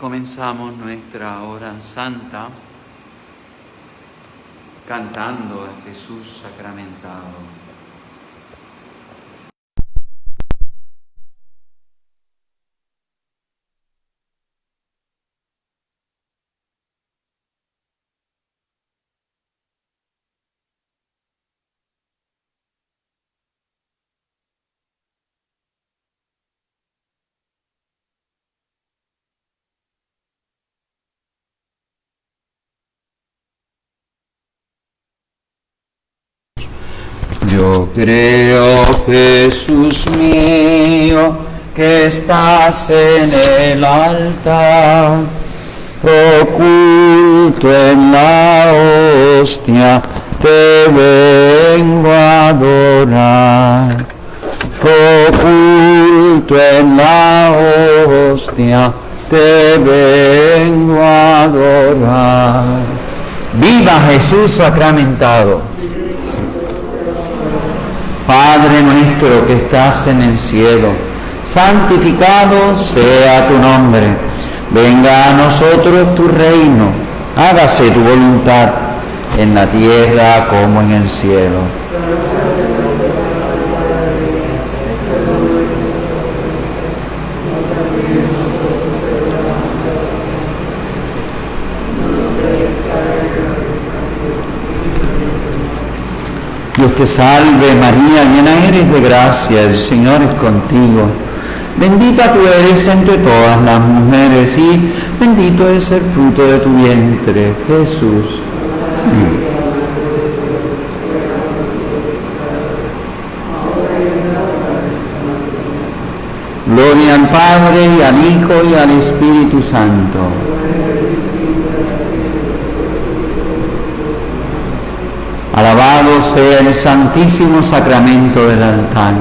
Comenzamos nuestra hora santa cantando a Jesús sacramentado. Yo creo, Jesús mío, que estás en el altar, oculto en la hostia, te vengo a adorar. Oculto en la hostia, te vengo a adorar. ¡Viva Jesús sacramentado! Padre nuestro que estás en el cielo, santificado sea tu nombre. Venga a nosotros tu reino, hágase tu voluntad, en la tierra como en el cielo. Dios te salve María, llena eres de gracia, el Señor es contigo. Bendita tú eres entre todas las mujeres y bendito es el fruto de tu vientre, Jesús. Gloria al Padre y al Hijo y al Espíritu Santo. Alabado sea el santísimo sacramento del altar.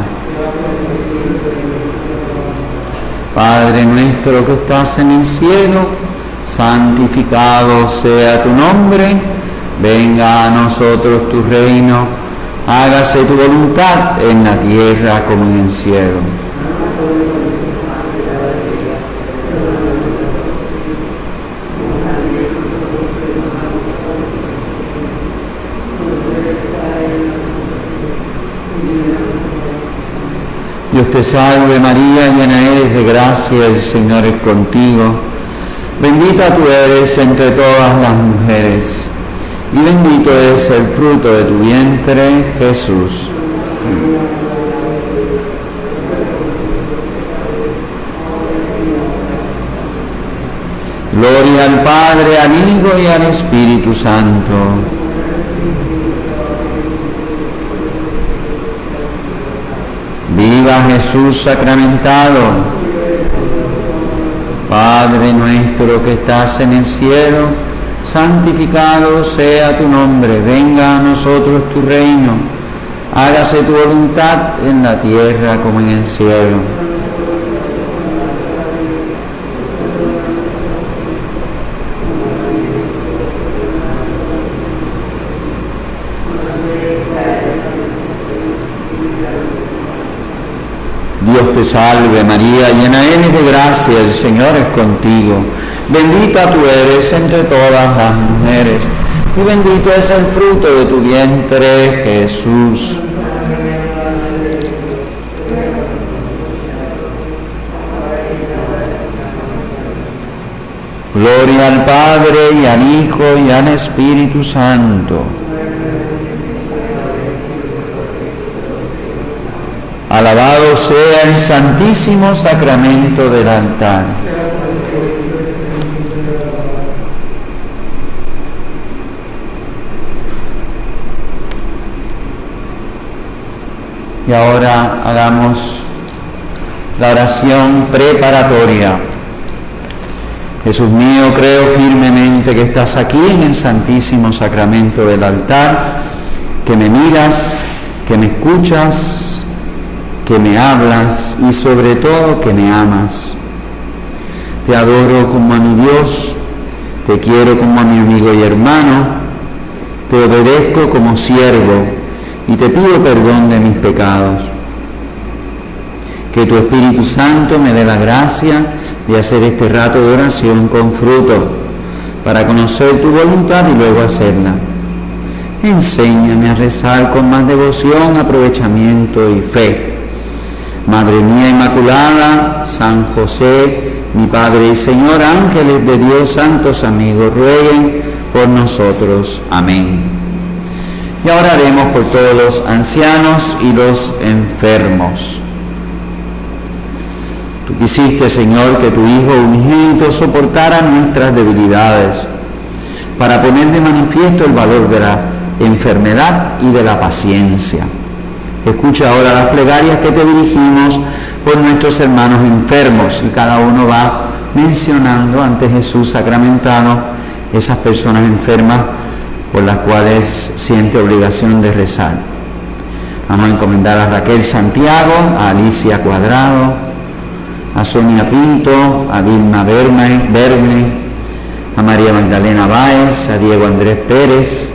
Padre nuestro que estás en el cielo, santificado sea tu nombre. Venga a nosotros tu reino. Hágase tu voluntad en la tierra como en el cielo. Dios te salve María, llena eres de gracia, el Señor es contigo. Bendita tú eres entre todas las mujeres, y bendito es el fruto de tu vientre, Jesús. Gloria al Padre, al Hijo y al Espíritu Santo. ¡Viva Jesús sacramentado! Padre nuestro que estás en el cielo, santificado sea tu nombre. Venga a nosotros tu reino. Hágase tu voluntad en la tierra como en el cielo. Dios te salve María, llena eres de gracia, el Señor es contigo. Bendita tú eres entre todas las mujeres, y bendito es el fruto de tu vientre, Jesús. Gloria al Padre, y al Hijo, y al Espíritu Santo. Alabado sea el santísimo sacramento del altar. Y ahora hagamos la oración preparatoria. Jesús mío, creo firmemente que estás aquí en el santísimo sacramento del altar, que me miras, que me escuchas, que me hablas y sobre todo que me amas. Te adoro como a mi Dios, te quiero como a mi amigo y hermano, te obedezco como siervo y te pido perdón de mis pecados. Que tu Espíritu Santo me dé la gracia de hacer este rato de oración con fruto, para conocer tu voluntad y luego hacerla. Enséñame a rezar con más devoción, aprovechamiento y fe. Madre mía Inmaculada, San José, mi Padre y Señor, ángeles de Dios, santos amigos, rueguen por nosotros. Amén. Y ahora oremos por todos los ancianos y los enfermos. Tú quisiste, Señor, que tu Hijo unigénito soportara nuestras debilidades, para poner de manifiesto el valor de la enfermedad y de la paciencia. Escucha ahora las plegarias que te dirigimos por nuestros hermanos enfermos, y cada uno va mencionando ante Jesús sacramentado esas personas enfermas por las cuales siente obligación de rezar. Vamos a encomendar a Raquel Santiago, a Alicia Cuadrado, a Sonia Pinto, a Vilma Verne, a María Magdalena Báez, a Diego Andrés Pérez,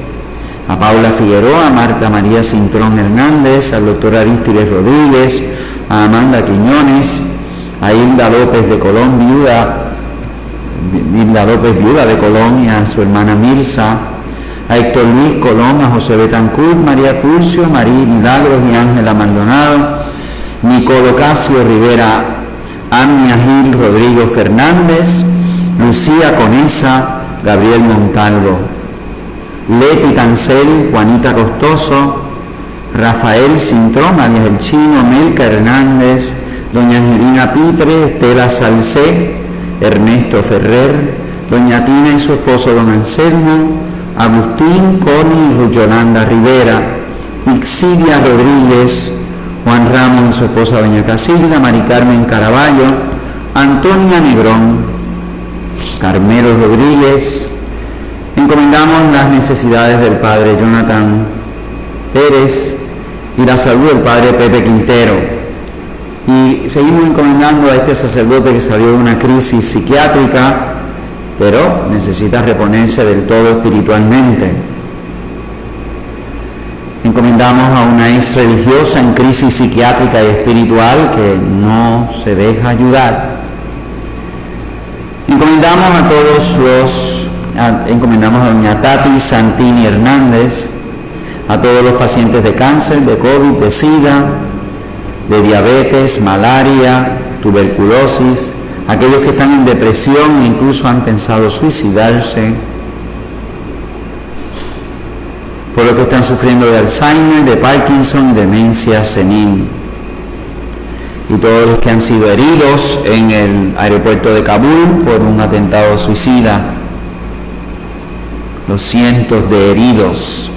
a Paula Figueroa, a Marta María Cintrón Hernández, al doctor Arístides Rodríguez, a Amanda Quiñones, a Hilda López de Colón, viuda de Colón, y a su hermana Mirza, a Héctor Luis Colón, a José Betancourt, María Curcio, María Milagros y Ángela Maldonado, Nicolo Casio Rivera, Amnia Gil Rodrigo Fernández, Lucía Conesa, Gabriel Montalvo, Leti Cancel, Juanita Costoso, Rafael Cintrón, alias El Chino, Melca Hernández, doña Angelina Pitre, Estela Salcé, Ernesto Ferrer, doña Tina y su esposo don Anselmo, Agustín, Connie y Yolanda Rivera, Ixidia Rodríguez, Juan Ramón y su esposa doña Casilda, Mari Carmen Caraballo, Antonia Negrón, Carmelo Rodríguez. Encomendamos las necesidades del padre Jonathan Pérez y la salud del padre Pepe Quintero. Y seguimos encomendando a este sacerdote que salió de una crisis psiquiátrica, pero necesita reponerse del todo espiritualmente. Encomendamos a una ex religiosa en crisis psiquiátrica y espiritual que no se deja ayudar. Encomendamos a doña Tati Santini Hernández, a todos los pacientes de cáncer, de COVID, de SIDA, de diabetes, malaria, tuberculosis, aquellos que están en depresión e incluso han pensado suicidarse, por los que están sufriendo de Alzheimer, de Parkinson y demencia senil, y todos los que han sido heridos en el aeropuerto de Kabul por un atentado suicida, los cientos de heridos.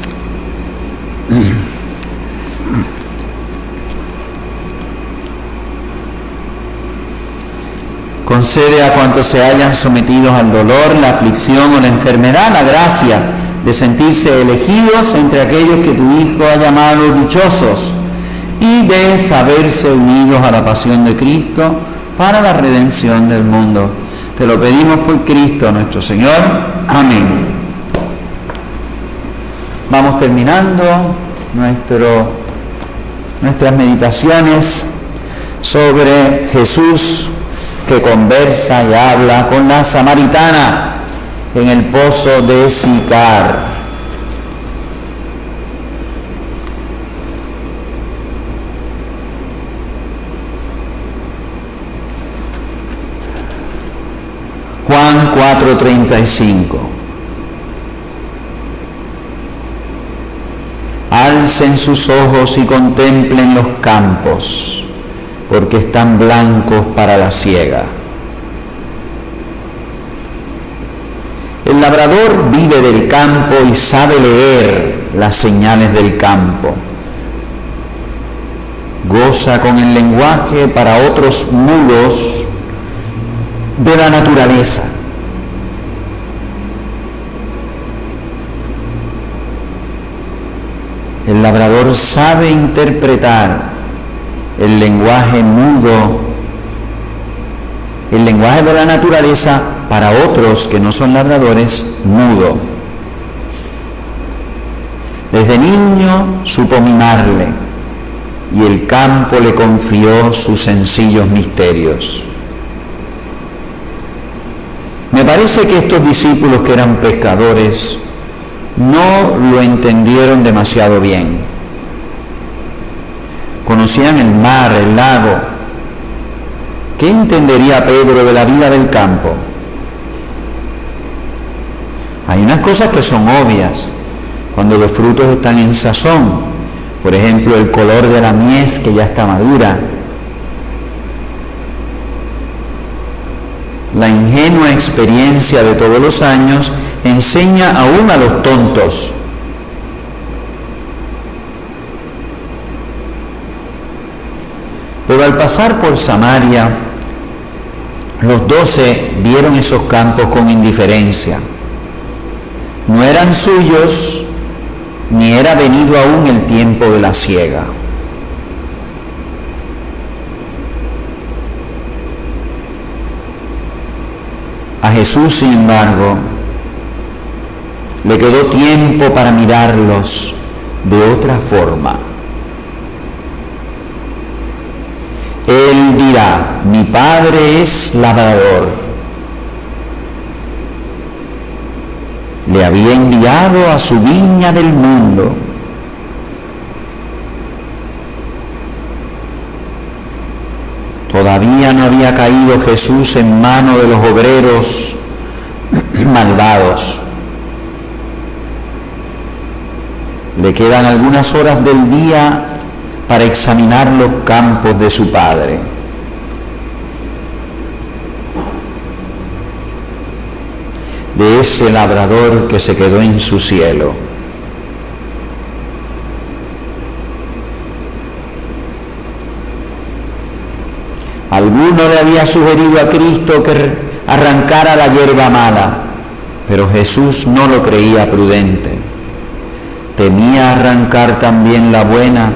Concede a cuantos se hayan sometidos al dolor, la aflicción o la enfermedad la gracia de sentirse elegidos entre aquellos que tu Hijo ha llamado dichosos y de saberse unidos a la pasión de Cristo para la redención del mundo. Te lo pedimos por Cristo nuestro Señor. Amén. Vamos terminando nuestras meditaciones sobre Jesús que conversa y habla con la samaritana en el pozo de Sicar. Juan 4:35. Alcen sus ojos y contemplen los campos, porque están blancos para la siega. El labrador vive del campo y sabe leer las señales del campo. Goza con el lenguaje para otros mudos de la naturaleza. El labrador sabe interpretar el lenguaje mudo, el lenguaje de la naturaleza para otros que no son labradores, mudo. Desde niño supo mimarle y el campo le confió sus sencillos misterios. Me parece que estos discípulos que eran pescadores no lo entendieron demasiado bien. Conocían el mar, el lago. ¿Qué entendería Pedro de la vida del campo? Hay unas cosas que son obvias cuando los frutos están en sazón. Por ejemplo, el color de la mies que ya está madura. La ingenua experiencia de todos los años enseña aún a los tontos. Pero al pasar por Samaria, los 12 vieron esos campos con indiferencia. No eran suyos, ni era venido aún el tiempo de la siega. A Jesús, sin embargo, le quedó tiempo para mirarlos de otra forma. Él dirá: mi padre es labrador. Le había enviado a su viña del mundo. Todavía no había caído Jesús en manos de los obreros malvados. Le quedan algunas horas del día para examinar los campos de su Padre. De ese labrador que se quedó en su cielo. Alguno le había sugerido a Cristo que arrancara la hierba mala, pero Jesús no lo creía prudente. Temía arrancar también la buena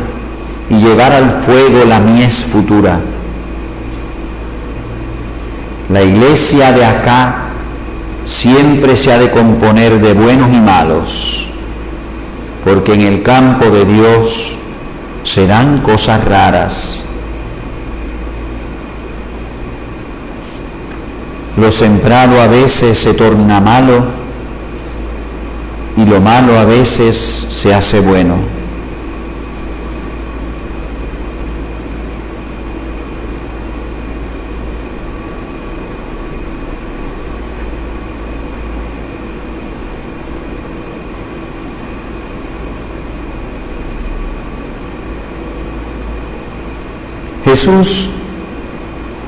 y llevar al fuego la mies futura. La iglesia de acá siempre se ha de componer de buenos y malos, porque en el campo de Dios se dan cosas raras. Lo sembrado a veces se torna malo y lo malo a veces se hace bueno. Jesús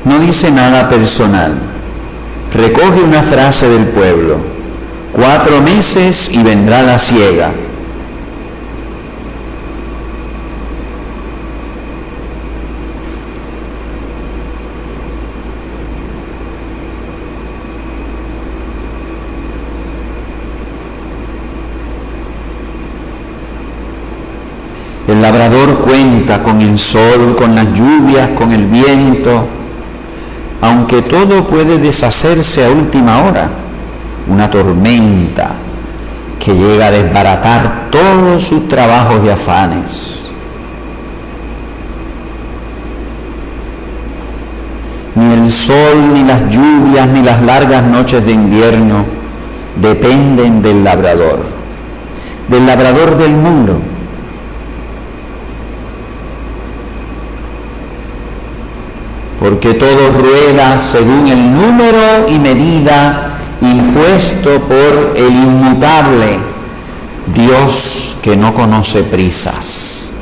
no dice nada personal. Recoge una frase del pueblo: 4 meses y vendrá la siega. El labrador cuenta con el sol, con las lluvias, con el viento, aunque todo puede deshacerse a última hora. Una tormenta que llega a desbaratar todos sus trabajos y afanes. Ni el sol, ni las lluvias, ni las largas noches de invierno dependen del labrador del mundo. Porque todo rueda según el número y medida impuesto por el inmutable Dios que no conoce prisas.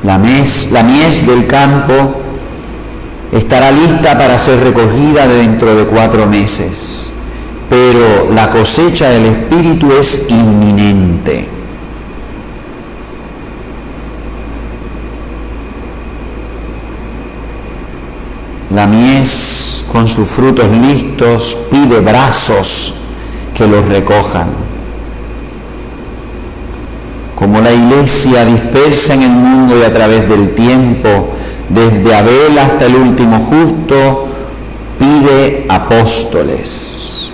La mies del campo estará lista para ser recogida dentro de 4 meses, pero la cosecha del Espíritu es inminente. La mies, con sus frutos listos, pide brazos que los recojan. Como la Iglesia dispersa en el mundo y a través del tiempo, desde Abel hasta el último justo, pide apóstoles.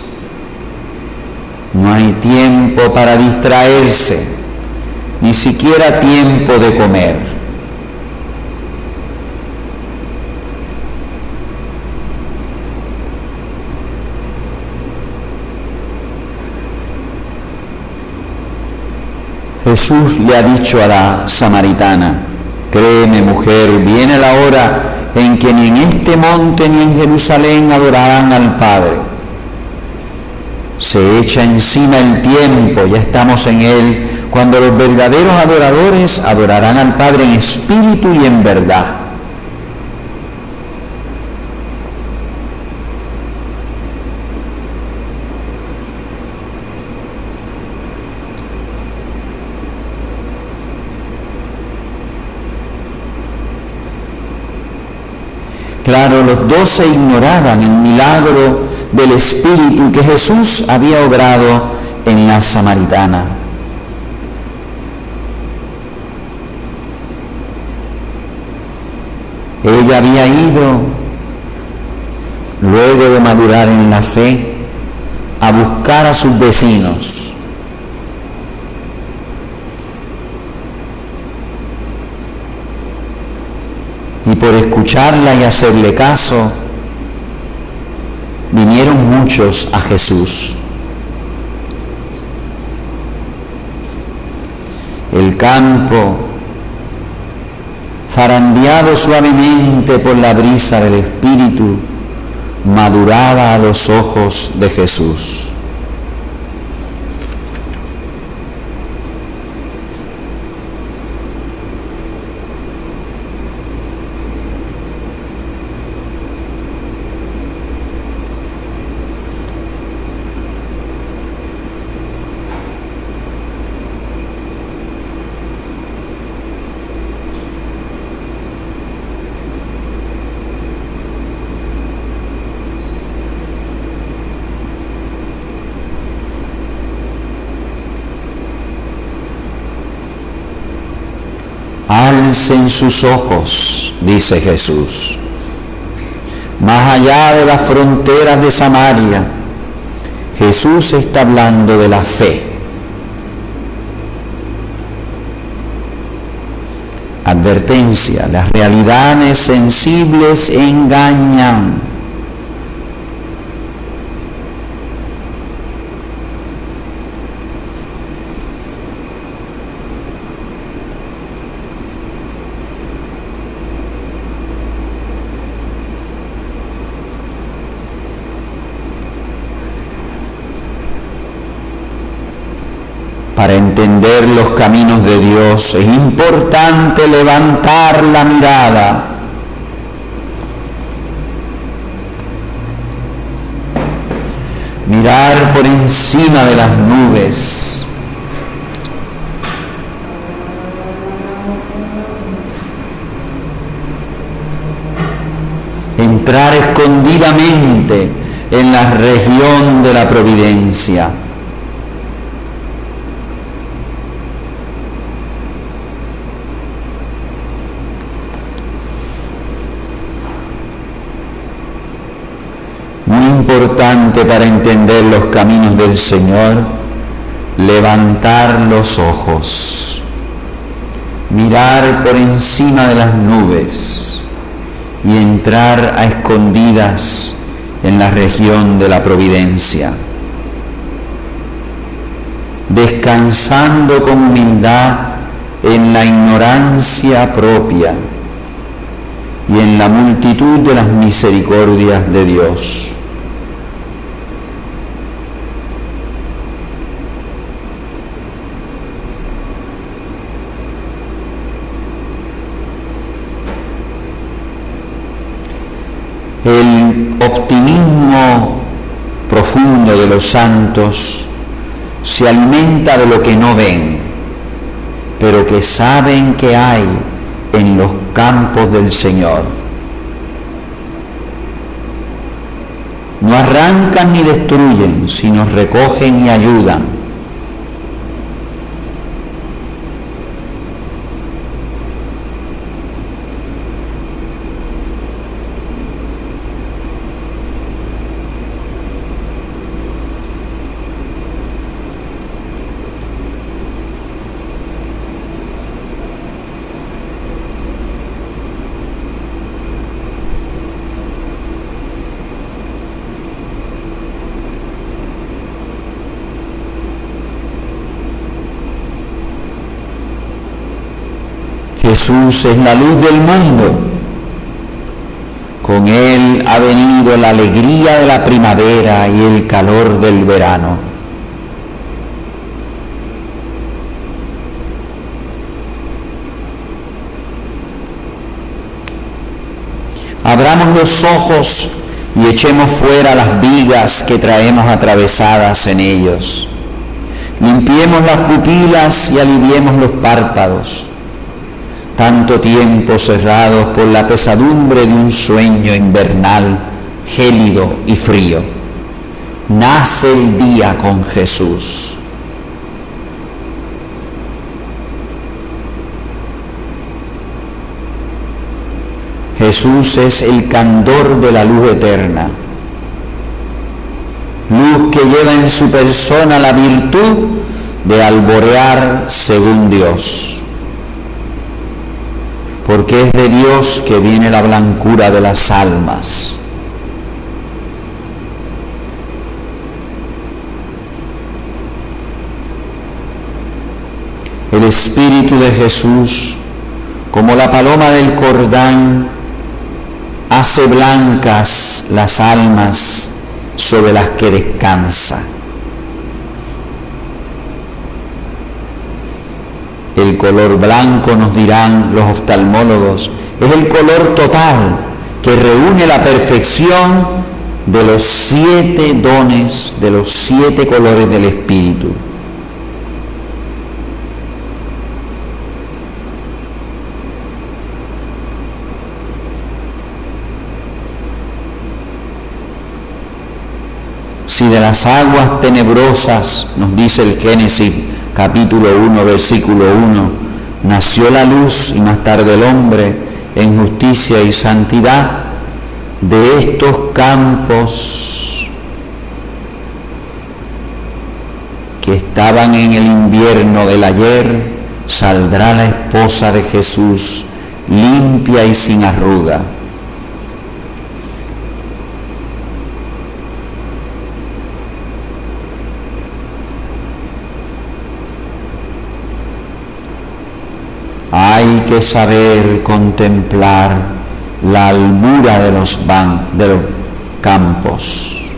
No hay tiempo para distraerse, ni siquiera tiempo de comer. Jesús le ha dicho a la samaritana: créeme, mujer, viene la hora en que ni en este monte ni en Jerusalén adorarán al Padre. Se echa encima el tiempo, ya estamos en él, cuando los verdaderos adoradores adorarán al Padre en espíritu y en verdad. Claro, los 12 ignoraban el milagro del Espíritu que Jesús había obrado en la samaritana. Ella había ido, luego de madurar en la fe, a buscar a sus vecinos. Y por escucharla y hacerle caso, vinieron muchos a Jesús. El campo, zarandeado suavemente por la brisa del Espíritu, maduraba a los ojos de Jesús. Alcen sus ojos, dice Jesús, más allá de las fronteras de Samaria. Jesús está hablando de la fe. Advertencia: las realidades sensibles engañan. Para entender los caminos de Dios es importante levantar la mirada. Mirar por encima de las nubes. Entrar escondidamente en la región de la providencia. Importante para entender los caminos del Señor, levantar los ojos, mirar por encima de las nubes y entrar a escondidas en la región de la providencia, descansando con humildad en la ignorancia propia y en la multitud de las misericordias de Dios. El optimismo profundo de los santos se alimenta de lo que no ven, pero que saben que hay en los campos del Señor. No arrancan ni destruyen, sino recogen y ayudan. Jesús es la luz del mundo. Con Él ha venido la alegría de la primavera y el calor del verano. Abramos los ojos y echemos fuera las vigas que traemos atravesadas en ellos. Limpiemos las pupilas y aliviemos los párpados. Tanto tiempo cerrados por la pesadumbre de un sueño invernal, gélido y frío. Nace el día con Jesús. Jesús es el candor de la luz eterna, luz que lleva en su persona la virtud de alborear según Dios. Porque es de Dios que viene la blancura de las almas. El Espíritu de Jesús, como la paloma del Jordán, hace blancas las almas sobre las que descansa. El color blanco, nos dirán los oftalmólogos, es el color total que reúne la perfección de los 7 dones, de los 7 colores del Espíritu. Si de las aguas tenebrosas, nos dice el Génesis capítulo 1, versículo 1, nació la luz y más tarde el hombre en justicia y santidad, de estos campos que estaban en el invierno del ayer, saldrá la esposa de Jesús, limpia y sin arruga. Hay que saber contemplar la albura de los campos.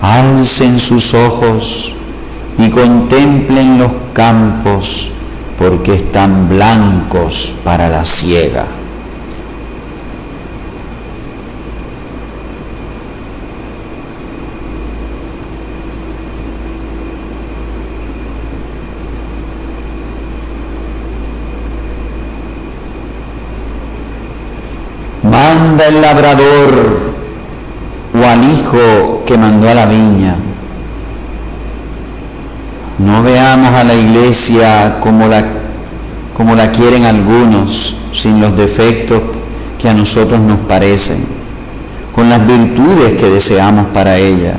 Alcen sus ojos y contemplen los campos, porque están blancos para la siega. Manda el labrador o al hijo que mandó a la viña. No veamos a la iglesia como la quieren algunos, sin los defectos que a nosotros nos parecen, con las virtudes que deseamos para ella.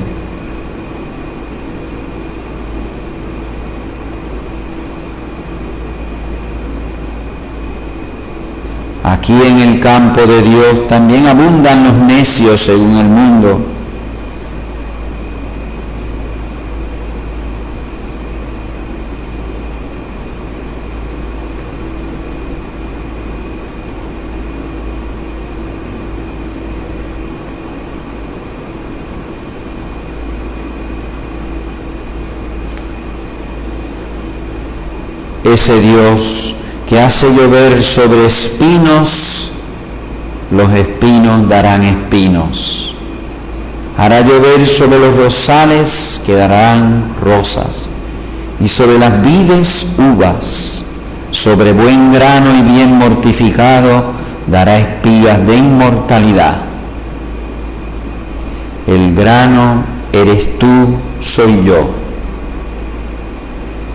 Aquí en el campo de Dios también abundan los necios según el mundo. Ese Dios que hace llover sobre espinos, los espinos darán espinos. Hará llover sobre los rosales, que darán rosas, y sobre las vides uvas. Sobre buen grano y bien mortificado dará espigas de inmortalidad. El grano eres tú, soy yo.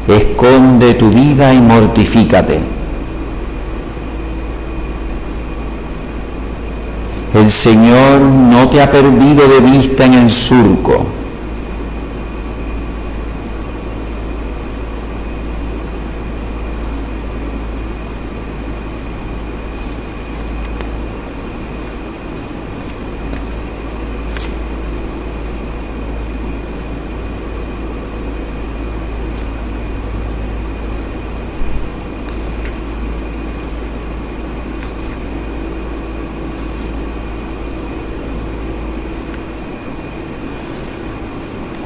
Esconde tu vida y mortifícate. El Señor no te ha perdido de vista en el surco.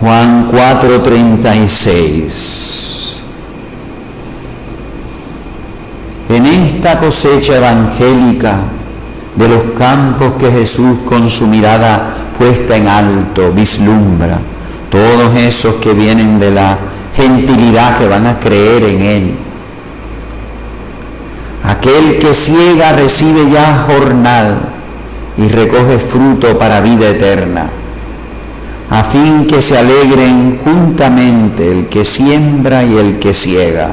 Juan 4:36. En esta cosecha evangélica de los campos que Jesús con su mirada puesta en alto vislumbra, todos esos que vienen de la gentilidad que van a creer en Él. Aquel que siega recibe ya jornal y recoge fruto para vida eterna, a fin que se alegren juntamente el que siembra y el que siega.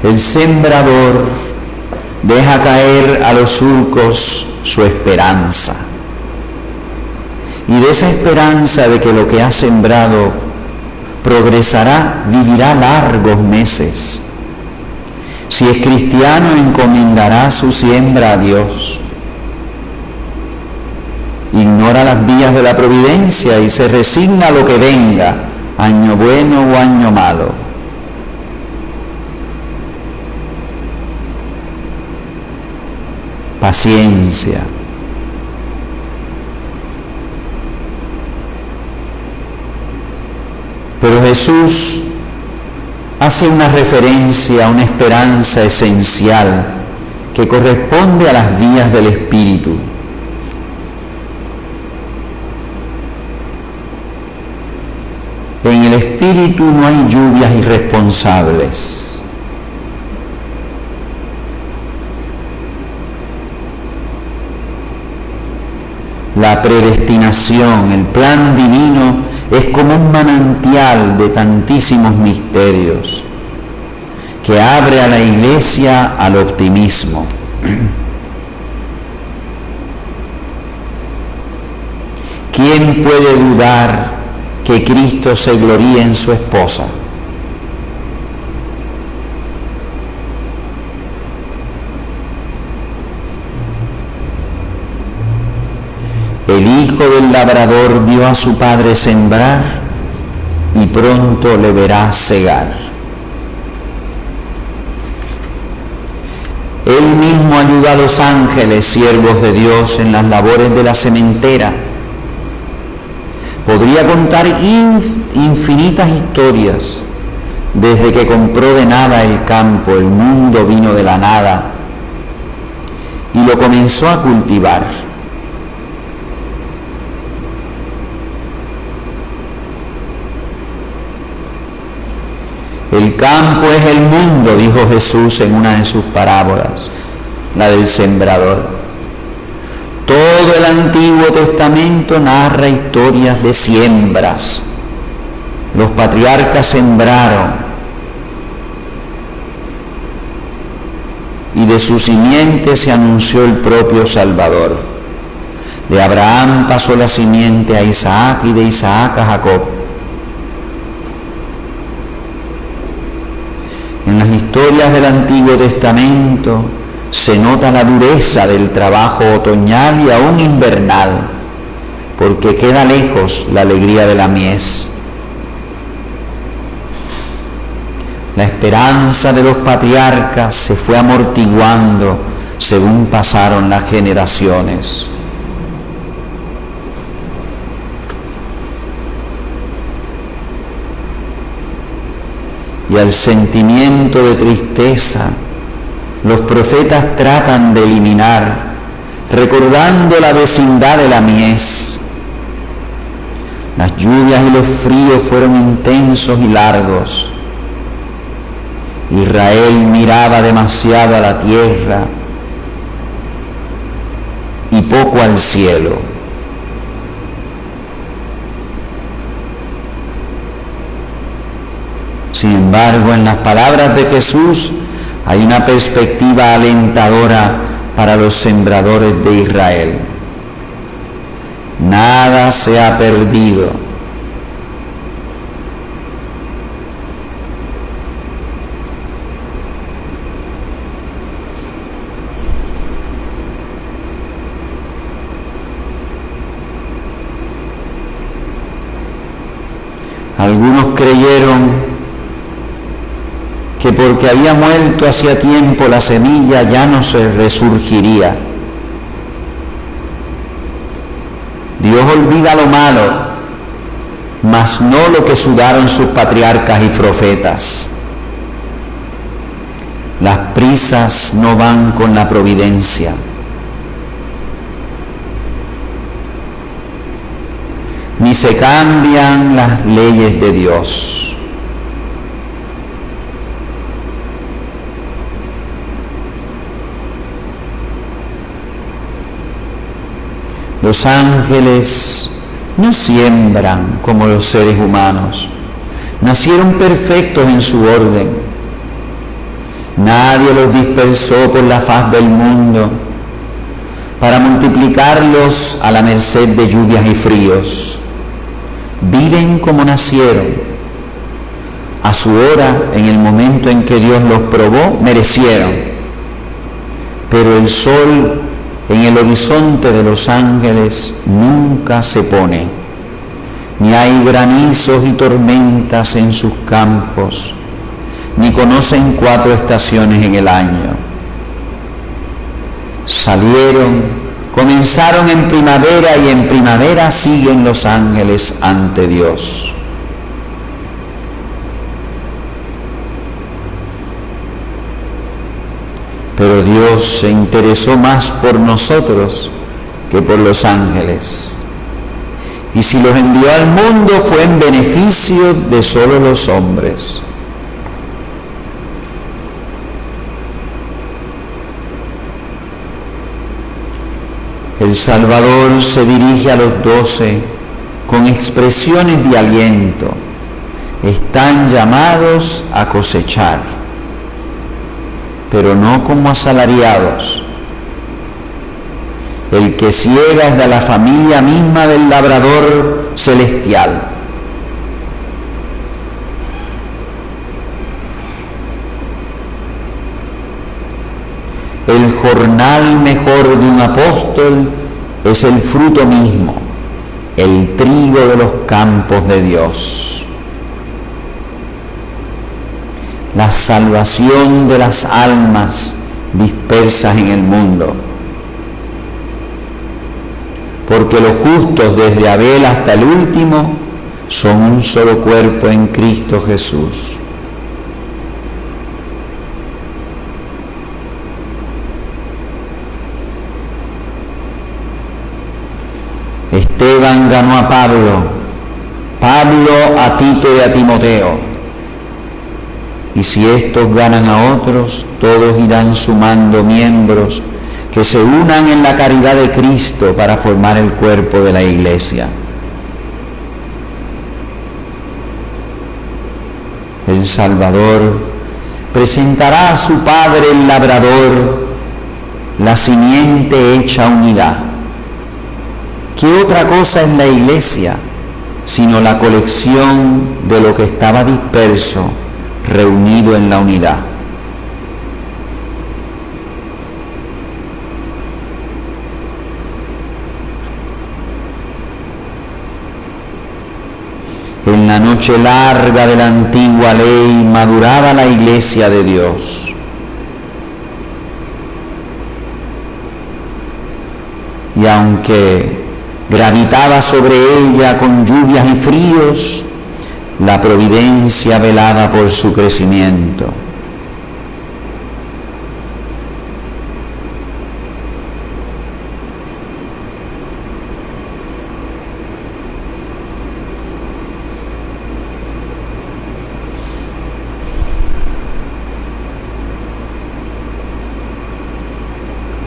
El sembrador deja caer a los surcos su esperanza, y de esa esperanza de que lo que ha sembrado progresará, vivirá largos meses. Si es cristiano, encomendará su siembra a Dios. Ignora las vías de la providencia y se resigna a lo que venga, año bueno o año malo. Paciencia. Pero Jesús hace una referencia a una esperanza esencial que corresponde a las vías del Espíritu. En el Espíritu no hay lluvias irresponsables. La predestinación, el plan divino, es como un manantial de tantísimos misterios que abre a la Iglesia al optimismo. ¿Quién puede dudar que Cristo se gloríe en su esposa? El hijo del labrador vio a su padre sembrar y pronto le verá segar. Él mismo ayuda a los ángeles, siervos de Dios, en las labores de la sementera. Podría contar infinitas historias, desde que compró de nada el campo, el mundo vino de la nada, y lo comenzó a cultivar. El campo es el mundo, dijo Jesús en una de sus parábolas, la del sembrador. Todo el Antiguo Testamento narra historias de siembras. Los patriarcas sembraron y de su simiente se anunció el propio Salvador. De Abraham pasó la simiente a Isaac y de Isaac a Jacob. En las historias del Antiguo Testamento se nota la dureza del trabajo otoñal y aún invernal, porque queda lejos la alegría de la mies. La esperanza de los patriarcas se fue amortiguando según pasaron las generaciones. Y al sentimiento de tristeza, los profetas tratan de eliminar, recordando la vecindad de la mies. Las lluvias y los fríos fueron intensos y largos. Israel miraba demasiado a la tierra y poco al cielo. Sin embargo, en las palabras de Jesús hay una perspectiva alentadora para los sembradores de Israel. Nada se ha perdido. Algunos creyeron que porque había muerto hacía tiempo la semilla ya no se resurgiría. Dios olvida lo malo, mas no lo que sudaron sus patriarcas y profetas. Las prisas no van con la providencia. Ni se cambian las leyes de Dios. Los ángeles no siembran como los seres humanos. Nacieron perfectos en su orden. Nadie los dispersó por la faz del mundo para multiplicarlos a la merced de lluvias y fríos. Viven como nacieron. A su hora, en el momento en que Dios los probó, merecieron. Pero el sol en el horizonte de los ángeles nunca se pone, ni hay granizos y tormentas en sus campos, ni conocen 4 estaciones en el año. Salieron, comenzaron en primavera y en primavera siguen los ángeles ante Dios. Pero Dios se interesó más por nosotros que por los ángeles. Y si los envió al mundo fue en beneficio de solo los hombres. El Salvador se dirige a los 12 con expresiones de aliento. Están llamados a cosechar, pero no como asalariados. El que ciega es de la familia misma del labrador celestial. El jornal mejor de un apóstol es el fruto mismo, el trigo de los campos de Dios. La salvación de las almas dispersas en el mundo. Porque los justos desde Abel hasta el último son un solo cuerpo en Cristo Jesús. Esteban ganó a Pablo, Pablo a Tito y a Timoteo. Y si estos ganan a otros, todos irán sumando miembros que se unan en la caridad de Cristo para formar el cuerpo de la Iglesia. El Salvador presentará a su Padre el labrador, la simiente hecha unidad. ¿Qué otra cosa es la Iglesia sino la colección de lo que estaba disperso, reunido en la unidad? En la noche larga de la antigua ley maduraba la Iglesia de Dios. Y aunque gravitaba sobre ella con lluvias y fríos, la providencia velaba por su crecimiento.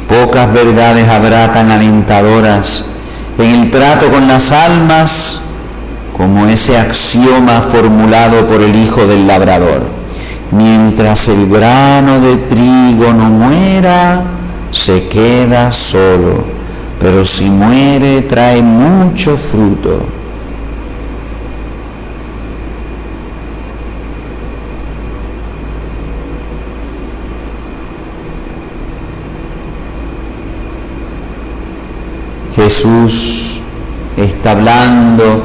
Pocas verdades habrá tan alentadoras en el trato con las almas como ese axioma formulado por el Hijo del Labrador: mientras el grano de trigo no muera, se queda solo, pero si muere trae mucho fruto. Jesús está hablando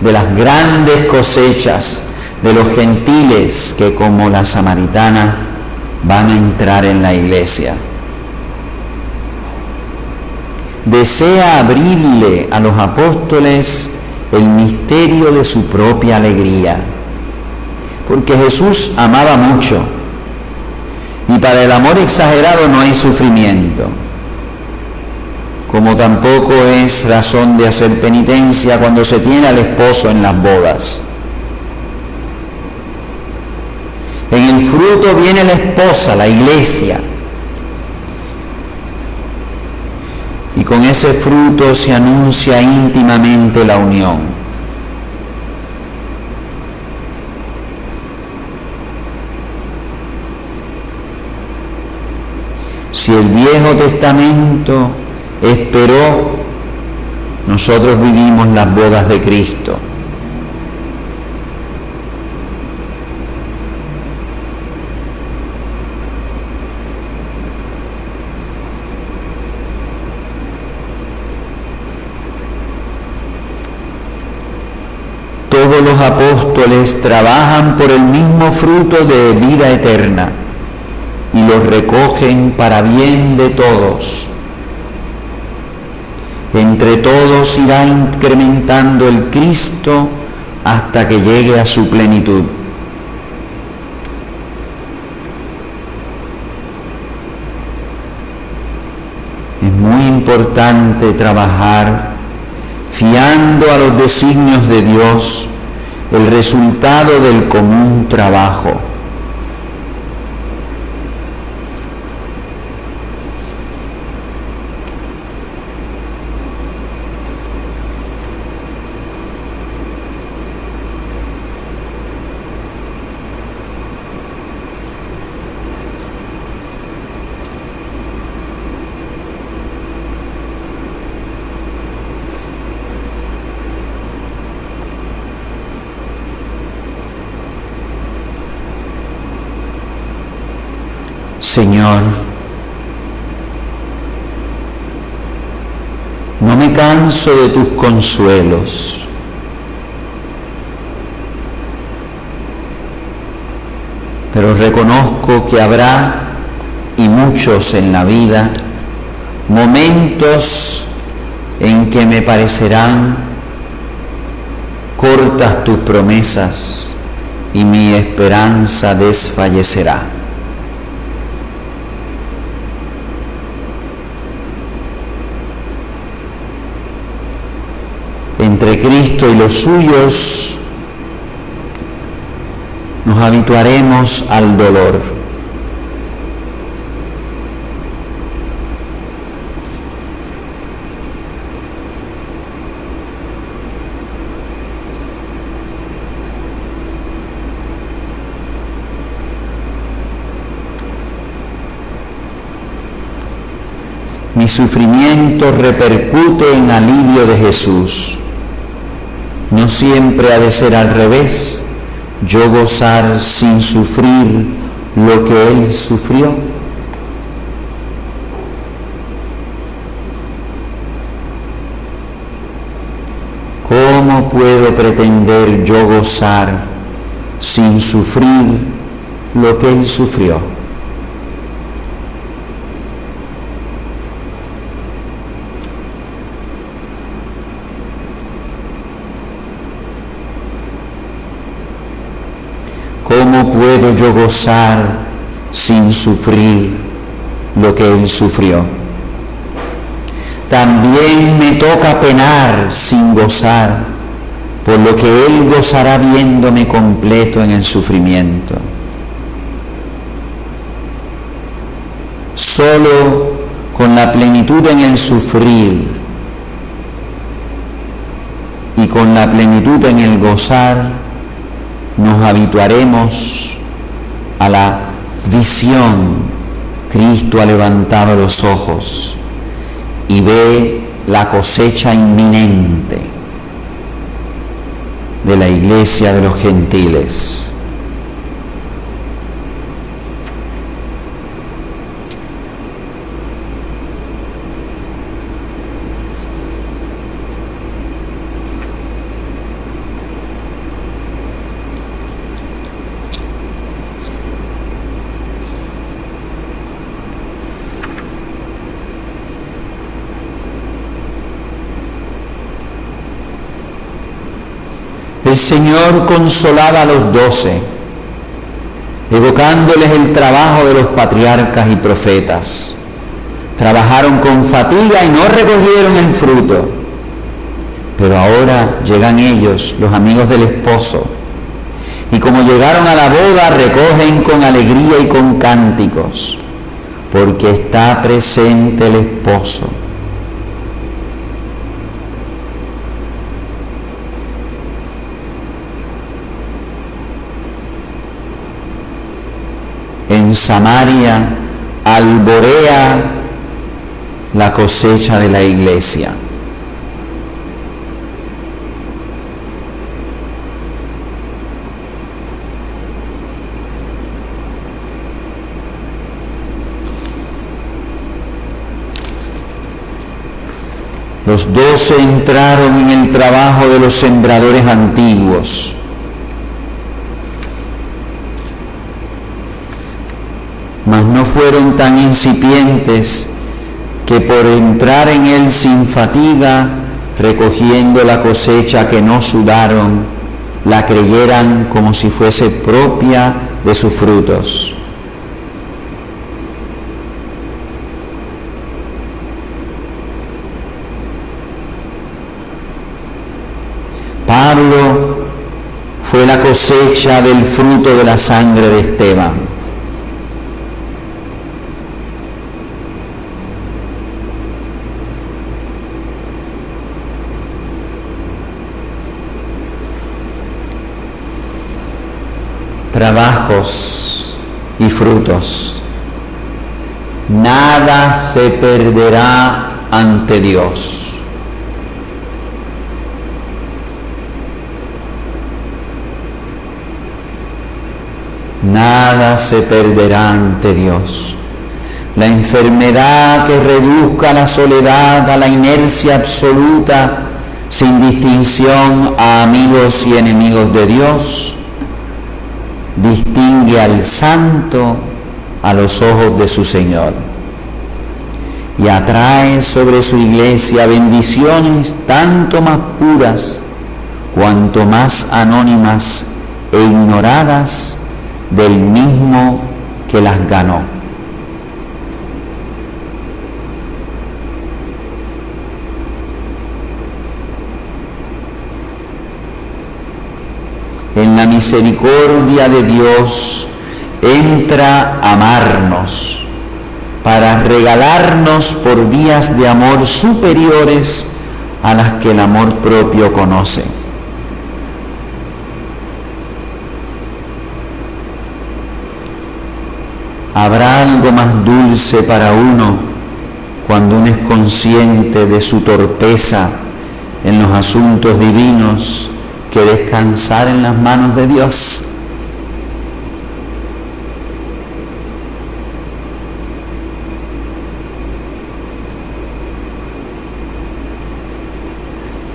de las grandes cosechas, de los gentiles que, como la samaritana, van a entrar en la iglesia. Desea abrirle a los apóstoles el misterio de su propia alegría, porque Jesús amaba mucho, y para el amor exagerado no hay sufrimiento, como tampoco es razón de hacer penitencia cuando se tiene al esposo en las bodas. En el fruto viene la esposa, la iglesia, y con ese fruto se anuncia íntimamente la unión. Si el Viejo Testamento esperó, nosotros vivimos las bodas de Cristo. Todos los apóstoles trabajan por el mismo fruto de vida eterna y los recogen para bien de todos. Entre todos irá incrementando el Cristo hasta que llegue a su plenitud. Es muy importante trabajar fiando a los designios de Dios el resultado del común trabajo. Señor, no me canso de tus consuelos. Pero reconozco que habrá, y muchos en la vida, momentos en que me parecerán cortas tus promesas y mi esperanza desfallecerá. Entre Cristo y los suyos nos habituaremos al dolor. Mi sufrimiento repercute en alivio de Jesús. No siempre ha de ser al revés, yo gozar sin sufrir lo que Él sufrió. ¿Cómo puedo pretender yo gozar sin sufrir lo que Él sufrió? ¿Cómo puedo yo gozar sin sufrir lo que Él sufrió? También me toca penar sin gozar por lo que Él gozará viéndome completo en el sufrimiento. Solo con la plenitud en el sufrir y con la plenitud en el gozar, nos habituaremos a la visión. Cristo ha levantado los ojos y ve la cosecha inminente de la iglesia de los gentiles. el Señor consolaba a los 12, evocándoles el trabajo de los patriarcas y profetas. Trabajaron con fatiga y no recogieron el fruto, pero ahora llegan ellos, los amigos del esposo, y como llegaron a la boda, recogen con alegría y con cánticos, porque está presente el esposo. En Samaria alborea la cosecha de la iglesia. Los 12 entraron en el trabajo de los sembradores antiguos. Mas no fueron tan incipientes que por entrar en él sin fatiga, recogiendo la cosecha que no sudaron, la creyeran como si fuese propia de sus frutos. Pablo fue la cosecha del fruto de la sangre de Esteban. Trabajos y frutos. Nada se perderá ante Dios. Nada se perderá ante Dios. La enfermedad que reduzca la soledad a la inercia absoluta, sin distinción a amigos y enemigos de Dios, distingue al santo a los ojos de su Señor y atrae sobre su iglesia bendiciones tanto más puras cuanto más anónimas e ignoradas del mismo que las ganó. En la misericordia de Dios entra a amarnos para regalarnos por vías de amor superiores a las que el amor propio conoce. ¿Habrá algo más dulce para uno cuando uno es consciente de su torpeza en los asuntos divinos que descansar en las manos de Dios?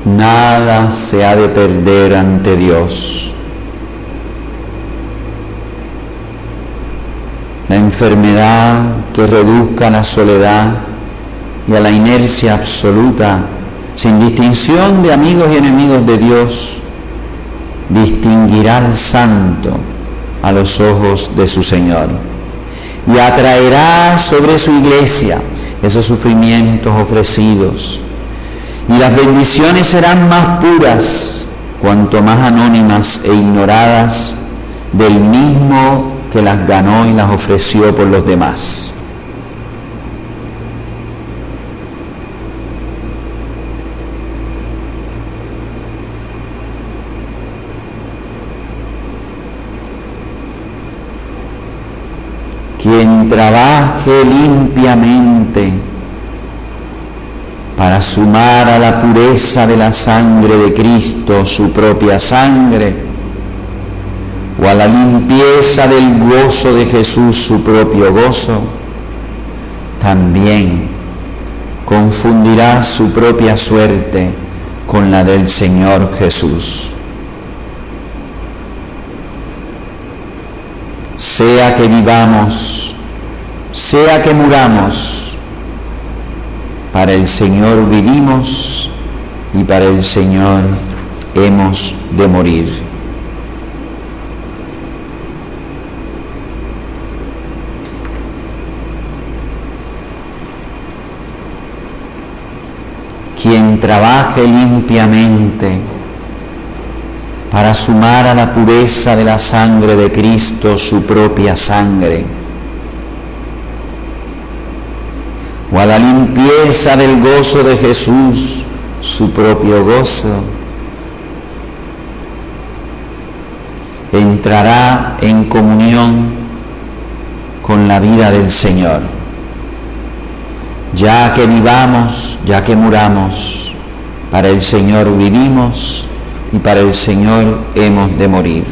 Nada se ha de perder ante Dios. La enfermedad que reduzca a la soledad y a la inercia absoluta, sin distinción de amigos y enemigos de Dios, distinguirá al santo a los ojos de su Señor y atraerá sobre su iglesia esos sufrimientos ofrecidos, y las bendiciones serán más puras cuanto más anónimas e ignoradas del mismo que las ganó y las ofreció por los demás. Quien trabaje limpiamente para sumar a la pureza de la sangre de Cristo su propia sangre, o a la limpieza del gozo de Jesús su propio gozo, también confundirá su propia suerte con la del Señor Jesús. Sea que vivamos, sea que muramos, para el Señor vivimos y para el Señor hemos de morir. Quien trabaje limpiamente para sumar a la pureza de la sangre de Cristo su propia sangre, o a la limpieza del gozo de Jesús su propio gozo, entrará en comunión con la vida del Señor. Ya que vivamos, ya que muramos, para el Señor vivimos y para el Señor hemos de morir.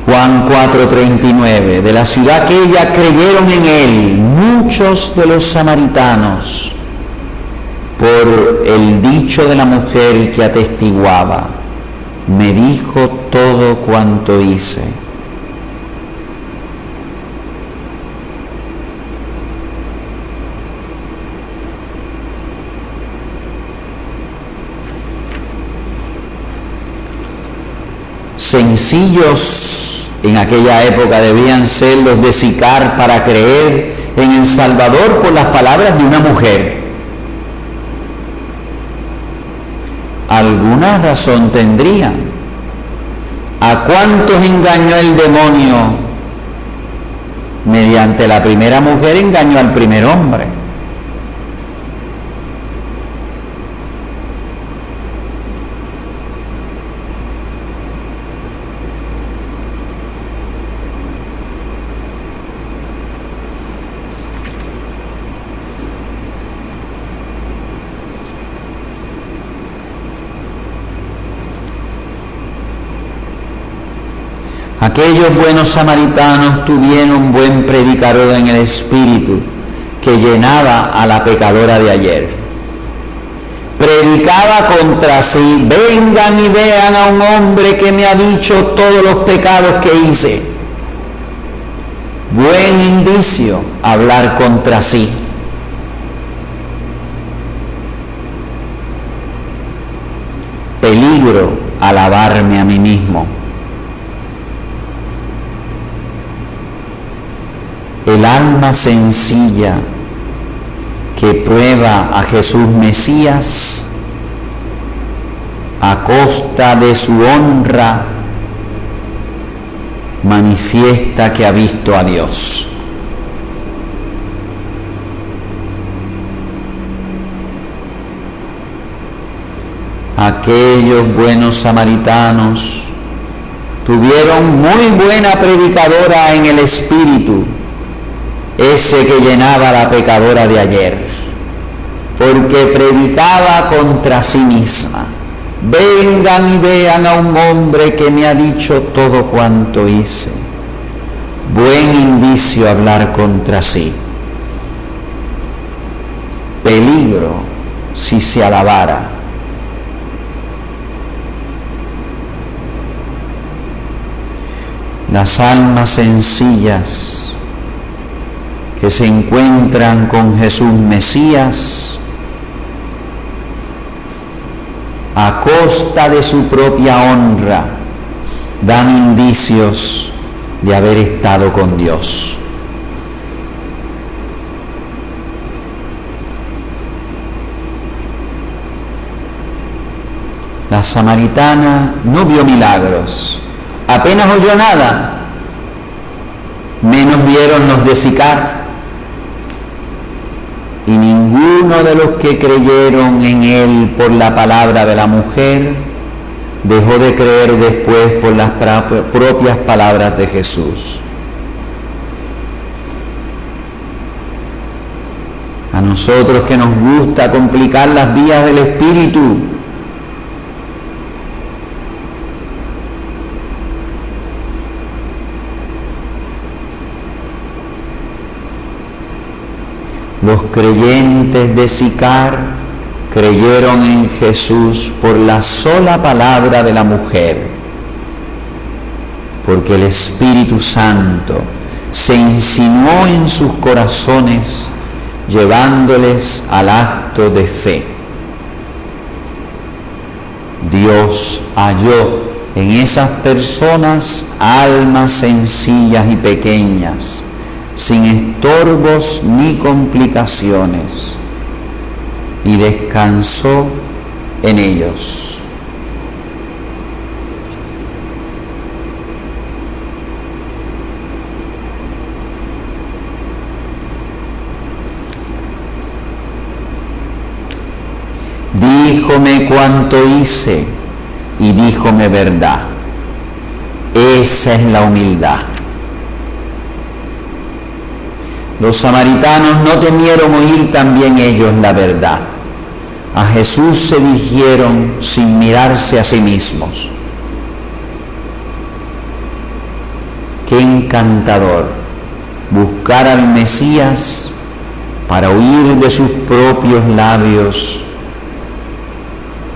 Juan 4:39, de la ciudad aquella creyeron en él muchos de los samaritanos por el dicho de la mujer que atestiguaba, me dijo todo cuanto hice. Sencillos en aquella época debían ser los de Sicar para creer en el Salvador por las palabras de una mujer. Alguna razón tendrían. ¿A cuántos engañó el demonio? Mediante la primera mujer engañó al primer hombre. Aquellos buenos samaritanos tuvieron buen predicador en el Espíritu que llenaba a la pecadora de ayer. Predicaba contra sí, vengan y vean a un hombre que me ha dicho todos los pecados que hice. Buen indicio hablar contra sí. Peligro alabarme a mí mismo. El alma sencilla que prueba a Jesús Mesías a costa de su honra manifiesta que ha visto a Dios. Aquellos buenos samaritanos tuvieron muy buena predicadora en el Espíritu, ese que llenaba a la pecadora de ayer, porque predicaba contra sí misma. Vengan y vean a un hombre que me ha dicho todo cuanto hice. Buen indicio hablar contra sí. Peligro si se alabara. Las almas sencillas que se encuentran con Jesús Mesías a costa de su propia honra, dan indicios de haber estado con Dios. La samaritana no vio milagros, apenas oyó nada, menos vieron los de Sicar. Y ninguno de los que creyeron en él por la palabra de la mujer dejó de creer después por las propias palabras de Jesús. A nosotros que nos gusta complicar las vías del Espíritu, los creyentes de Sicar creyeron en Jesús por la sola palabra de la mujer, porque el Espíritu Santo se insinuó en sus corazones, llevándoles al acto de fe. Dios halló en esas personas almas sencillas y pequeñas, sin estorbos ni complicaciones, y descansó en ellos. Díjome cuánto hice y díjome verdad. Esa es la humildad. Los samaritanos no temieron oír también ellos la verdad. A Jesús se dirigieron sin mirarse a sí mismos. Qué encantador buscar al Mesías para oír de sus propios labios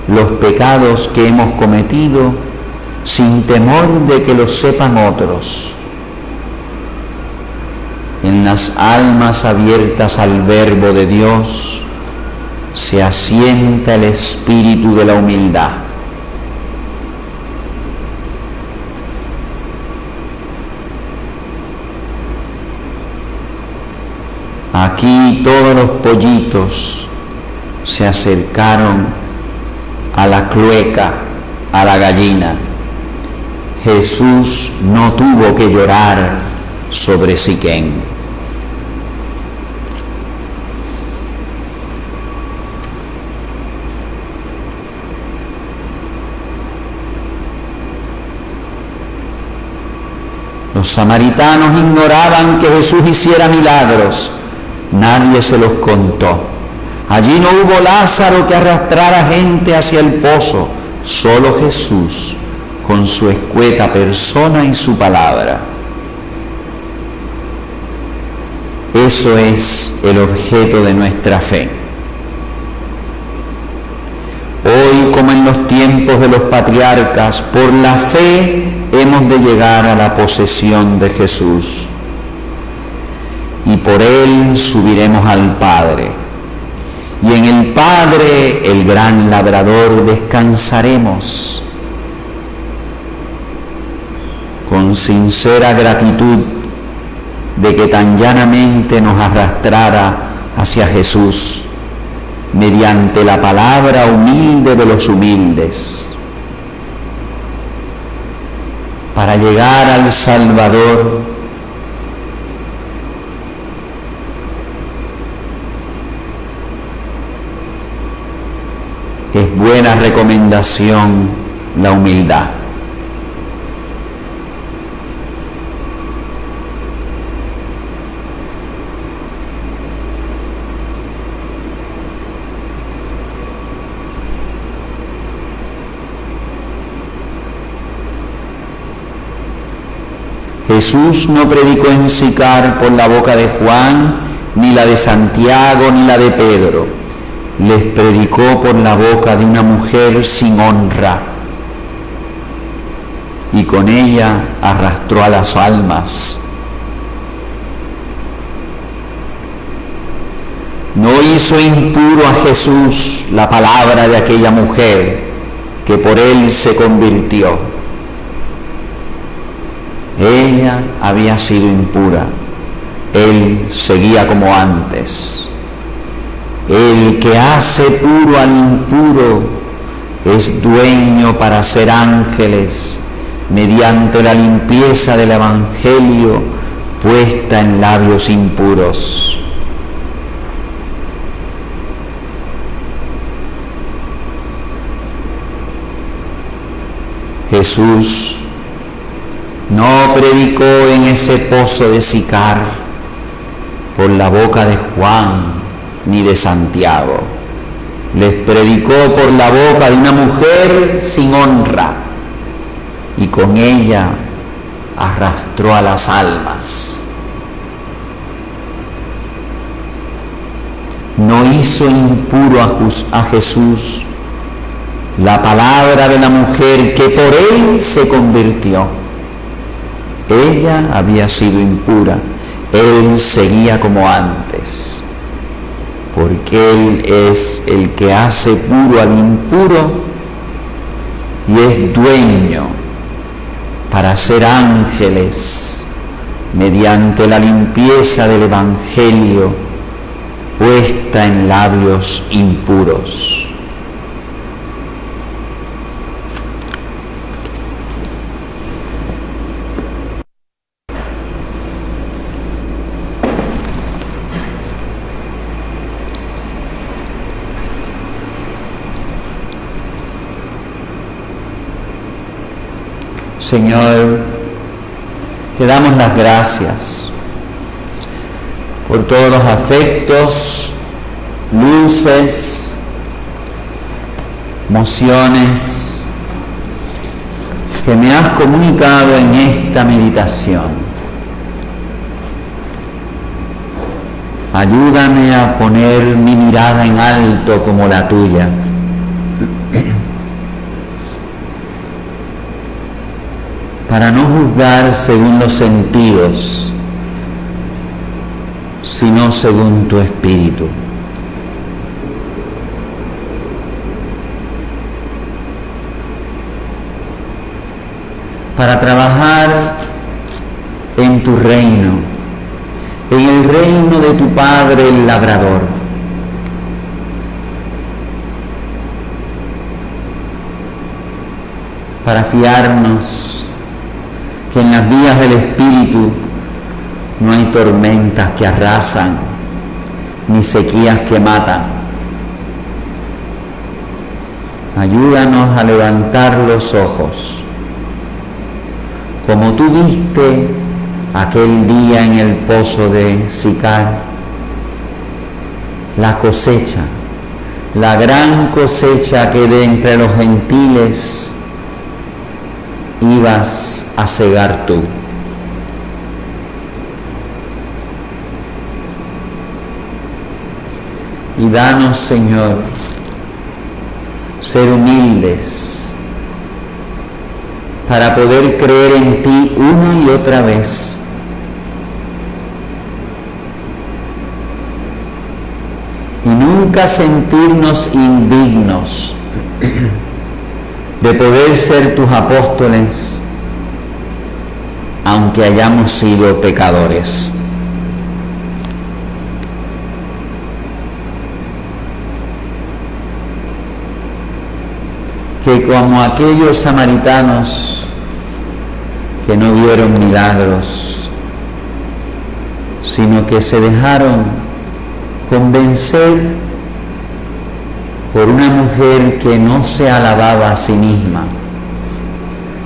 los pecados que hemos cometido sin temor de que los sepan otros. En las almas abiertas al Verbo de Dios se asienta el espíritu de la humildad. Aquí todos los pollitos se acercaron a la clueca, a la gallina. Jesús no tuvo que llorar sobre Siquén. Los samaritanos ignoraban que Jesús hiciera milagros. Nadie se los contó. Allí no hubo Lázaro que arrastrara gente hacia el pozo, solo Jesús, con su escueta persona y su palabra. Eso es el objeto de nuestra fe. Hoy, como en los tiempos de los patriarcas, por la fe hemos de llegar a la posesión de Jesús. Y por Él subiremos al Padre. Y en el Padre, el gran labrador, descansaremos. Con sincera gratitud de que tan llanamente nos arrastrara hacia Jesús, mediante la palabra humilde de los humildes, para llegar al Salvador. Es buena recomendación la humildad. Jesús no predicó en Sicar por la boca de Juan, ni la de Santiago, ni la de Pedro. Les predicó por la boca de una mujer sin honra, y con ella arrastró a las almas. No hizo impuro a Jesús la palabra de aquella mujer que por él se convirtió. Ella había sido impura, él seguía como antes. El que hace puro al impuro es dueño para ser ángeles mediante la limpieza del Evangelio puesta en labios impuros. Jesús no predicó en ese pozo de Sicar por la boca de Juan ni de Santiago. Les predicó por la boca de una mujer sin honra, y con ella arrastró a las almas. no hizo impuro a Jesús, la palabra de la mujer que por él se convirtió. Ella había sido impura, él seguía como antes, porque él es el que hace puro al impuro y es dueño para hacer ángeles mediante la limpieza del Evangelio puesta en labios impuros. Señor, te damos las gracias por todos los afectos, luces, emociones que me has comunicado en esta meditación. Ayúdame a poner mi mirada en alto como la tuya. Para no juzgar según los sentidos, sino según tu espíritu. Para trabajar en tu reino, en el reino de tu Padre el Labrador. Para fiarnos que en las vías del Espíritu no hay tormentas que arrasan, ni sequías que matan. Ayúdanos a levantar los ojos, como tú viste aquel día en el pozo de Sicar, la cosecha, la gran cosecha que de entre los gentiles ibas a cegar tú. Y danos, Señor, ser humildes para poder creer en ti una y otra vez. Y nunca sentirnos indignos de poder ser tus apóstoles, aunque hayamos sido pecadores. Que como aquellos samaritanos que no vieron milagros, sino que se dejaron convencer por una mujer que no se alababa a sí misma,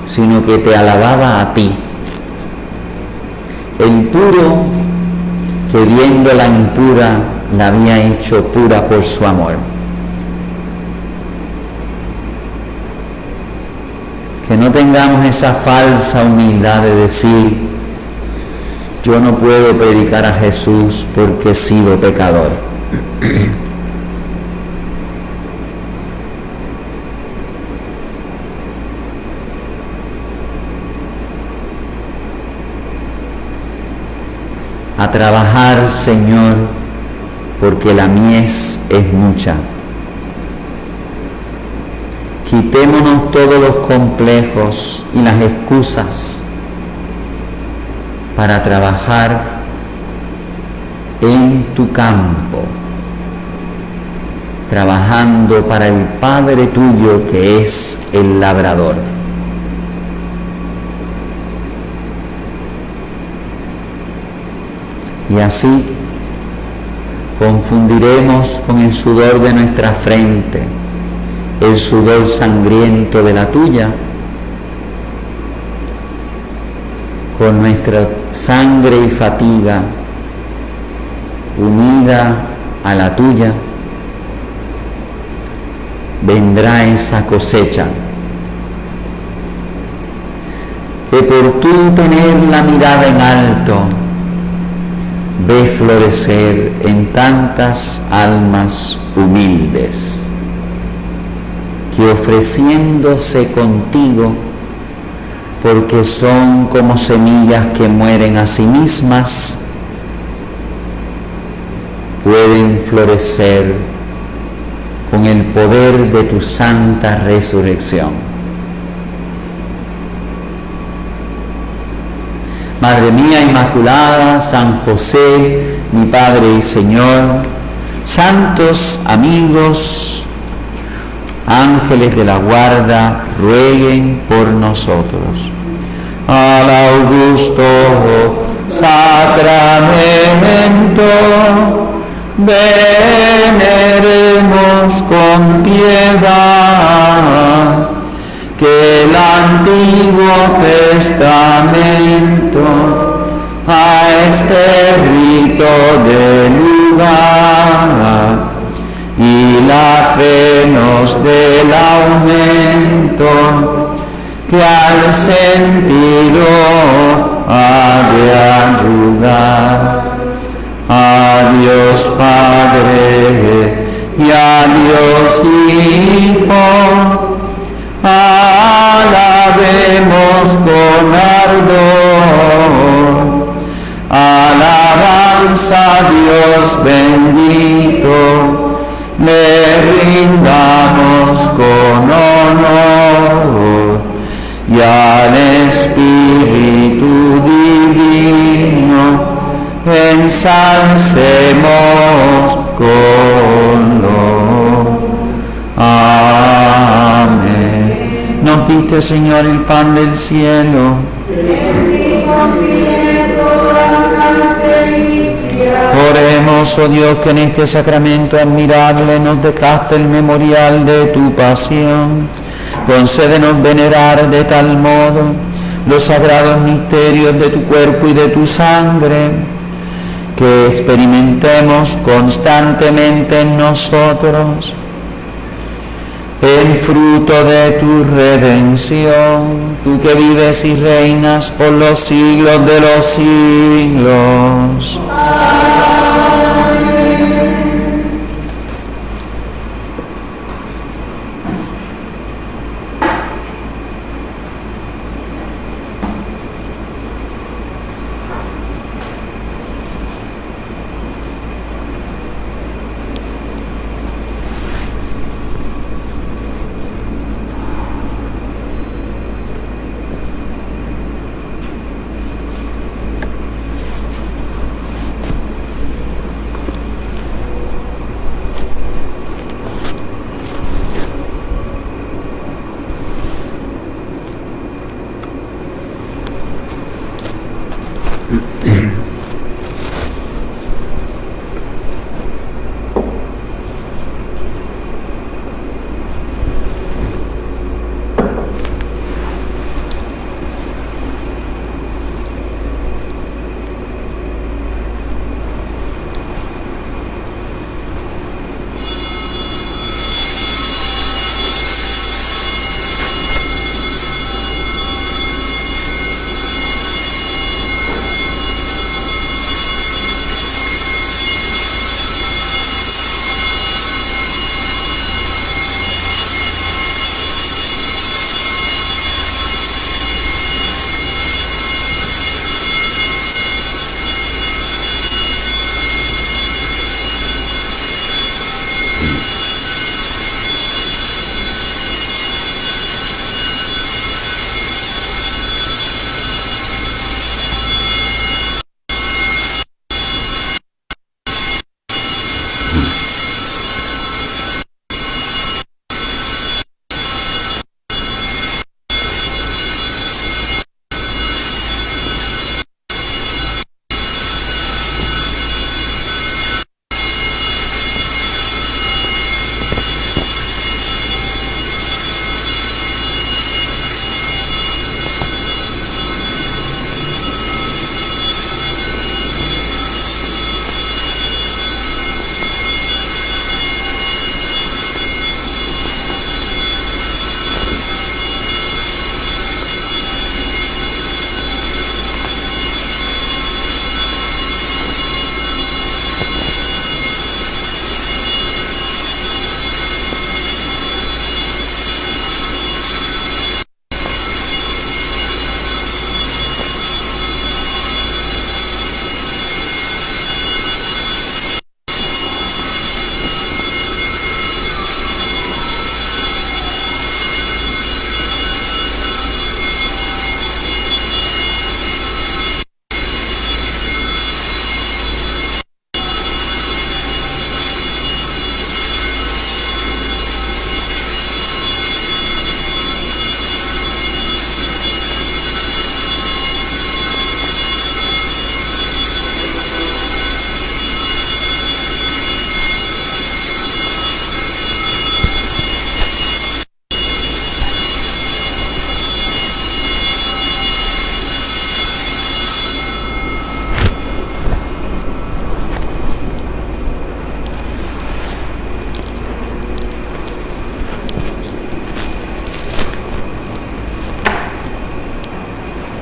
sino que te alababa a ti. El puro, que viendo la impura, la había hecho pura por su amor. Que no tengamos esa falsa humildad de decir, yo no puedo predicar a Jesús porque he sido pecador. A trabajar, Señor, porque la mies es mucha. Quitémonos todos los complejos y las excusas para trabajar en tu campo, trabajando para el Padre tuyo que es el labrador. Y así confundiremos con el sudor de nuestra frente el sudor sangriento de la tuya, con nuestra sangre y fatiga unida a la tuya, vendrá esa cosecha que por tú tener la mirada en alto, ve florecer en tantas almas humildes que ofreciéndose contigo, porque son como semillas que mueren a sí mismas, pueden florecer con el poder de tu santa resurrección. Madre mía Inmaculada, San José, mi Padre y Señor, santos amigos, ángeles de la guarda, rueguen por nosotros. Al augusto sacramento, veneremos con piedad que el Antiguo Testamento a este rito de lugar y la fe nos dé el aumento que al sentido ha de ayudar. A Dios Padre y a Dios Hijo, alabemos con ardor. Alabanza a Dios bendito, le rindamos con honor, y al Espíritu Divino ensalcemos con lo. Amén. Nos diste, Señor, el pan del cielo. Oremos, oh Dios, que en este sacramento admirable nos dejaste el memorial de tu pasión. Concédenos venerar de tal modo los sagrados misterios de tu cuerpo y de tu sangre, que experimentemos constantemente en nosotros el fruto de tu redención, tú que vives y reinas por los siglos de los siglos.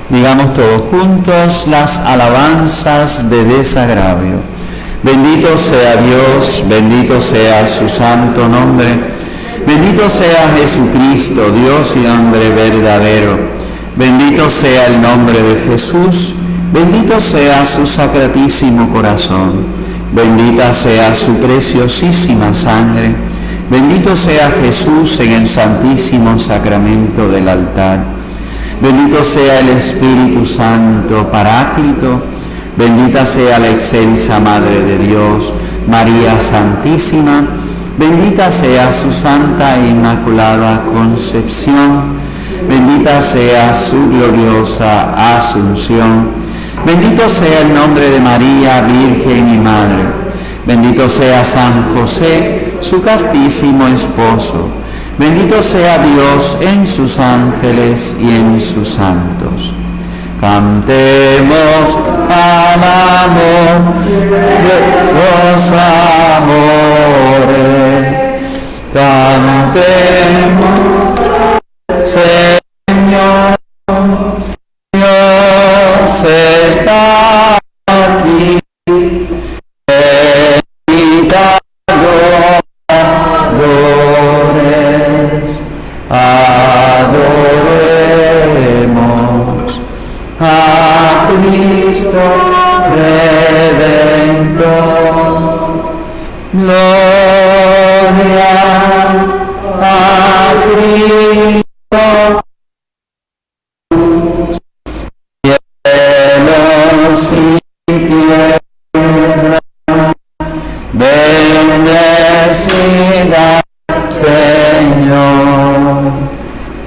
Digamos todos juntos las alabanzas de desagravio. Bendito sea Dios, bendito sea su santo nombre, bendito sea Jesucristo, Dios y hombre verdadero. Bendito sea el nombre de Jesús, bendito sea su sacratísimo corazón, bendita sea su preciosísima sangre, bendito sea Jesús en el santísimo sacramento del altar. Bendito sea el Espíritu Santo, Paráclito, bendita sea la excelsa Madre de Dios, María Santísima, bendita sea su santa e inmaculada concepción, bendita sea su gloriosa asunción, bendito sea el nombre de María, Virgen y Madre, bendito sea San José, su castísimo esposo, bendito sea Dios en sus ángeles y en sus santos. Cantemos al amor de los amores. Cantemos, Señor, Dios está aquí. Bendita adoremos a Cristo Redentor. Gloria a Cristo. Cielos y tierra, bendecida Señor,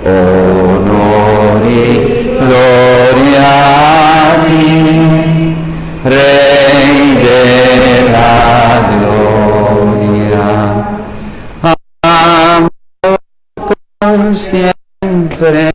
honor y gloria a ti, Rey de la gloria. Amor por siempre,